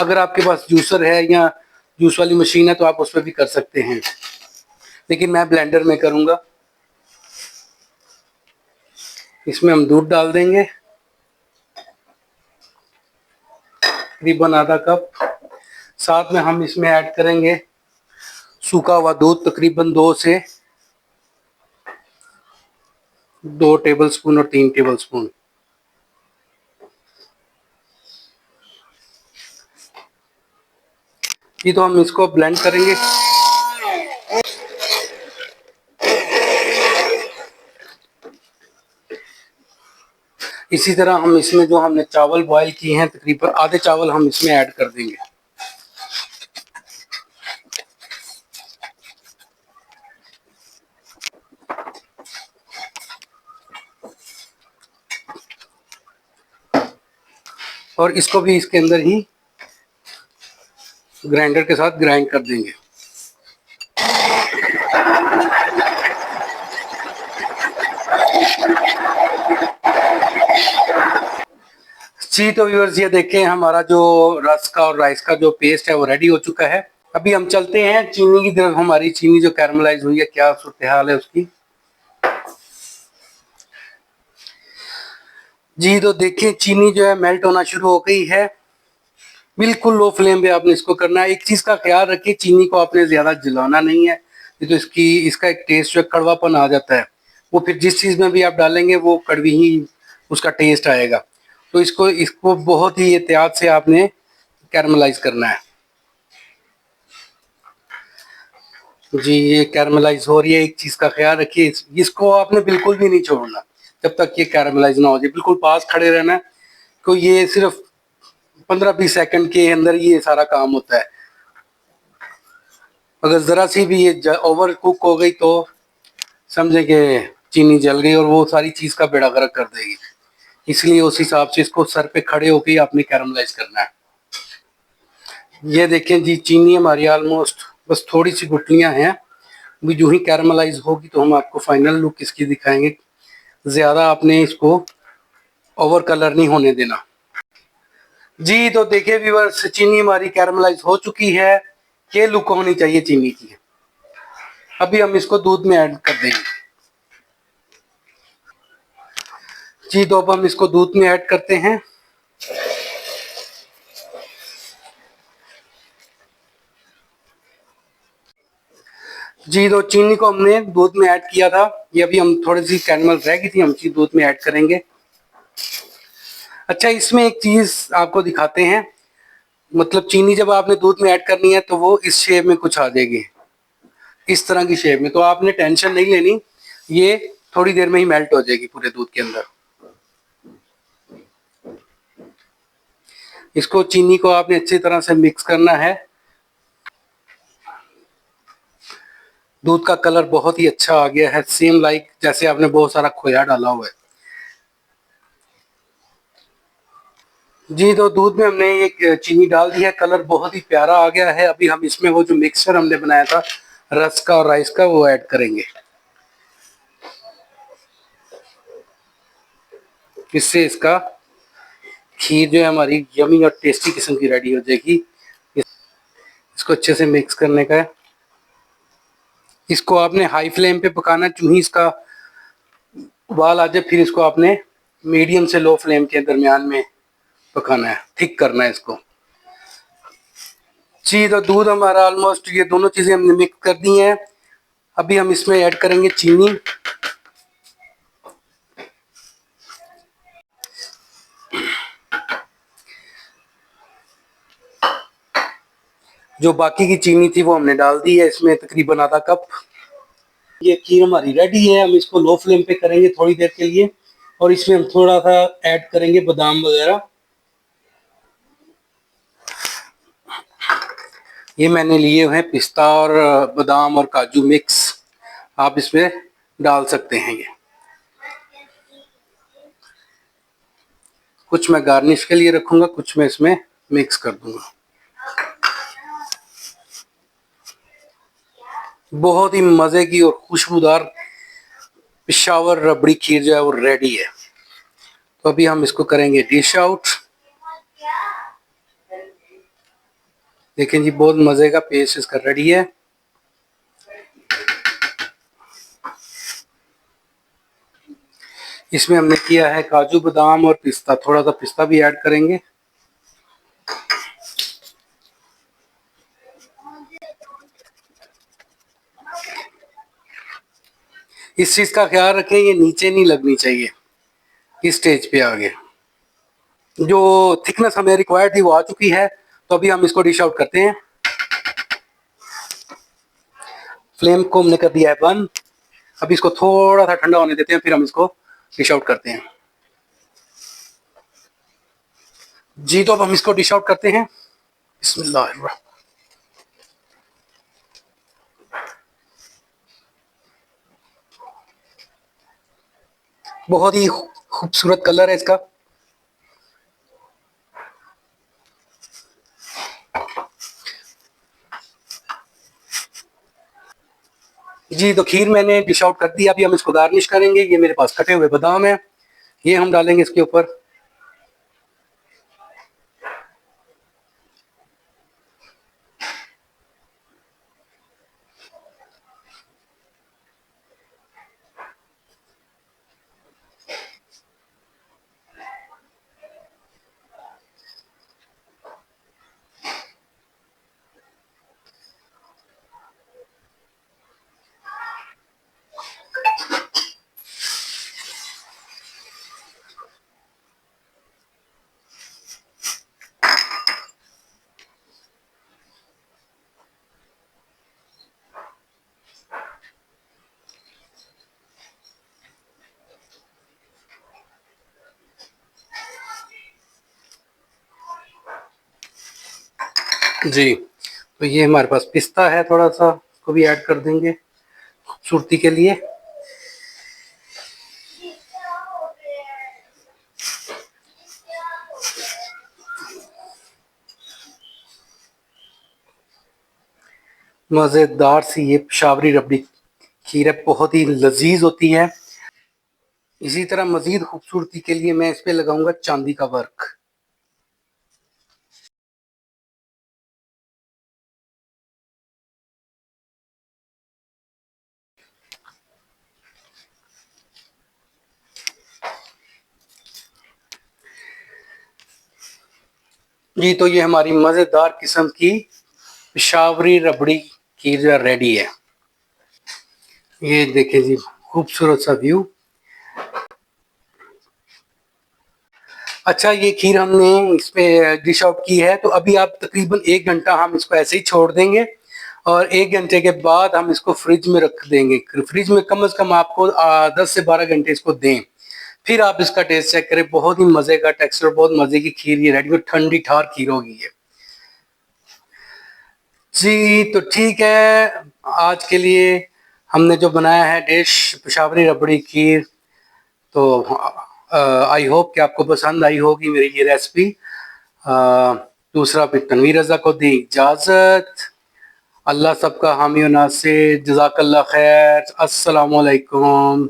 अगर आपके पास जूसर है या जूस वाली मशीन है तो आप उस पर भी कर सकते हैं, लेकिन मैं ब्लेंडर में करूँगा। इसमें हम दूध डाल देंगे, तकरीबन आधा कप। साथ में हम इसमें ऐड करेंगे सूखा हुआ दूध, तकरीबन 2 टेबलस्पून और 3 टेबलस्पून। ये तो हम इसको ब्लेंड करेंगे। इसी तरह हम इसमें जो हमने चावल बॉईल किए हैं, तकरीबन आधे चावल हम इसमें ऐड कर देंगे। और इसको भी इसके अंदर ही ग्राइंडर के साथ ग्राइंड कर देंगे। जी तो व्यूअर्स, ये देखें हमारा जो रस का और राइस का जो पेस्ट है वो रेडी हो चुका है। अभी हम चलते हैं चीनी की तरफ। हमारी चीनी जो कैरमलाइज हुई है, क्या सूरत हाल है उसकी। जी तो देखिए चीनी जो है मेल्ट होना शुरू हो गई है। बिल्कुल लो फ्लेम पे आपने इसको करना है। एक चीज का ख्याल रखिए, चीनी को आपने ज्यादा जलाना नहीं है, तो इसका एक टेस्ट जो कड़वापन आ जाता है, वो फिर जिस चीज में भी आप डालेंगे वो कड़वी ही उसका टेस्ट आएगा। तो इसको इसको बहुत ही एहतियात से आपने कैरमलाइज करना है। जी ये कैरमलाइज हो रही है। एक चीज का ख्याल रखिए, इसको आपने बिल्कुल भी नहीं छोड़ना जब तक ये कैरमलाइज ना हो जाए। बिल्कुल पास खड़े रहना है, तो ये सिर्फ 15-20 सेकंड के अंदर ये सारा काम होता है। अगर जरा सी भी ये ओवर कुक हो गई तो समझे कि चीनी जल गई और वो सारी चीज का बेड़ा गर्क कर देगी। इसलिए उस हिसाब से इसको सर पे खड़े होकर आपने कैरमलाइज करना है। ये देखें जी, चीनी हमारी ऑलमोस्ट बस थोड़ी सी गुठलियां हैं। भी जो ही कैरमलाइज होगी तो हम आपको फाइनल लुक इसकी दिखाएंगे। ज्यादा आपने इसको ओवर कलर नहीं होने देना। जी तो देखिए व्यूअर्स, चीनी हमारी कैरमलाइज हो चुकी है। ये लुक होनी चाहिए चीनी की। अभी हम इसको दूध में ऐड कर देंगे। जी तो अब हम इसको दूध में ऐड करते हैं। जी तो चीनी को हमने दूध में ऐड किया था। ये अभी हम थोड़ी सी कैरमल रह गई थी, हम इसी दूध में ऐड करेंगे। अच्छा, इसमें एक चीज आपको दिखाते हैं। मतलब चीनी जब आपने दूध में ऐड करनी है तो वो इस शेप में कुछ आ जाएगी, इस तरह की शेप में। तो आपने टेंशन नहीं लेनी, ये थोड़ी देर में ही मेल्ट हो जाएगी पूरे दूध के अंदर। इसको चीनी को आपने अच्छी तरह से मिक्स करना है। दूध का कलर बहुत ही अच्छा आ गया है, सेम लाइक जैसे आपने बहुत सारा खोया डाला हुआ है। जी तो दूध में हमने ये चीनी डाल दी है, कलर बहुत ही प्यारा आ गया है। अभी हम इसमें वो जो मिक्सचर हमने बनाया था रस का और राइस का, वो ऐड करेंगे। इससे इसका खीर जो है हमारी यमी और टेस्टी किस्म की रेडी हो जाएगी। इसको अच्छे से मिक्स करने का है। इसको आपने हाई फ्लेम पे पकाना है। चूंकि इसका उबाल आ जाए फिर इसको आपने मीडियम से लो फ्लेम के दरमियान में पकाना है, थिक करना है इसको। जी तो दूध हमारा ऑलमोस्ट, ये दोनों चीजें हमने मिक्स कर दी हैं। अभी हम इसमें ऐड करेंगे चीनी। जो बाकी की चीनी थी वो हमने डाल दी है इसमें, तकरीबन आधा कप। ये खीर हमारी रेडी है। हम इसको लो फ्लेम पे करेंगे थोड़ी देर के लिए, और इसमें हम थोड़ा सा ऐड करेंगे बादाम वगैरह। ये मैंने लिए हुए हैं पिस्ता और बादाम और काजू मिक्स, आप इसमें डाल सकते हैं। ये कुछ मैं गार्निश के लिए रखूंगा, कुछ मैं इसमें मिक्स कर दूंगा। बहुत ही मजे की और खुशबूदार पेशावर रबड़ी खीर जो है वो रेडी है। तो अभी हम इसको करेंगे डिश आउट। देखें जी, बहुत मजे का पेस्ट इसका रेडी है। इसमें हमने किया है काजू बादाम और पिस्ता, थोड़ा सा पिस्ता भी ऐड करेंगे। इस चीज का ख्याल रखें, ये नीचे नहीं लगनी चाहिए। इस स्टेज पे आ गए, जो थिकनेस हमें रिक्वायर्ड थी वो आ चुकी है। तो अभी हम इसको डिश आउट करते हैं। फ्लेम को हमने कर दिया है बंद। अभी इसको थोड़ा सा ठंडा होने देते हैं, फिर हम इसको डिश आउट करते हैं। जी तो अब हम इसको डिश आउट करते हैं। बिस्मिल्लाह। बहुत ही खूबसूरत कलर है इसका। जी तो खीर मैंने डिश आउट कर दी। अभी हम इसको गार्निश करेंगे। ये मेरे पास कटे हुए बादाम है, ये हम डालेंगे इसके ऊपर। जी तो ये हमारे पास पिस्ता है, थोड़ा सा इसको भी ऐड कर देंगे खूबसूरती के लिए। मज़ेदार सी ये पेशावरी रबड़ी खीर है, बहुत ही लजीज होती है। इसी तरह मजीद खूबसूरती के लिए मैं इस पे लगाऊंगा चांदी का वर्क। जी तो ये हमारी मज़ेदार किस्म की पेशावरी रबड़ी खीर रेडी है। ये देखें जी, खूबसूरत सा व्यू। अच्छा, ये खीर हमने इस पे डिश आउट की है, तो अभी आप तकरीबन 1 घंटा हम इसको ऐसे ही छोड़ देंगे और 1 घंटे के बाद हम इसको फ्रिज में रख देंगे। फ्रिज में कम से कम आपको 10 से 12 घंटे इसको दें, फिर आप इसका टेस्ट चेक करें। बहुत ही मजे का टेक्सचर, बहुत मजे की खीर ये रेडी, ठंडी ठार खीर होगी ये। जी तो ठीक है, आज के लिए हमने जो बनाया है डिश पेशावरी रबड़ी खीर, तो आई होप कि आपको पसंद आई होगी मेरी ये रेसिपी। दूसरा, फिर तनवीर रज़ा को दी इजाज़त। अल्लाह सबका हामी और नासिर। जज़ाकल्लाह खैर। अस्सलामु अलैकुम।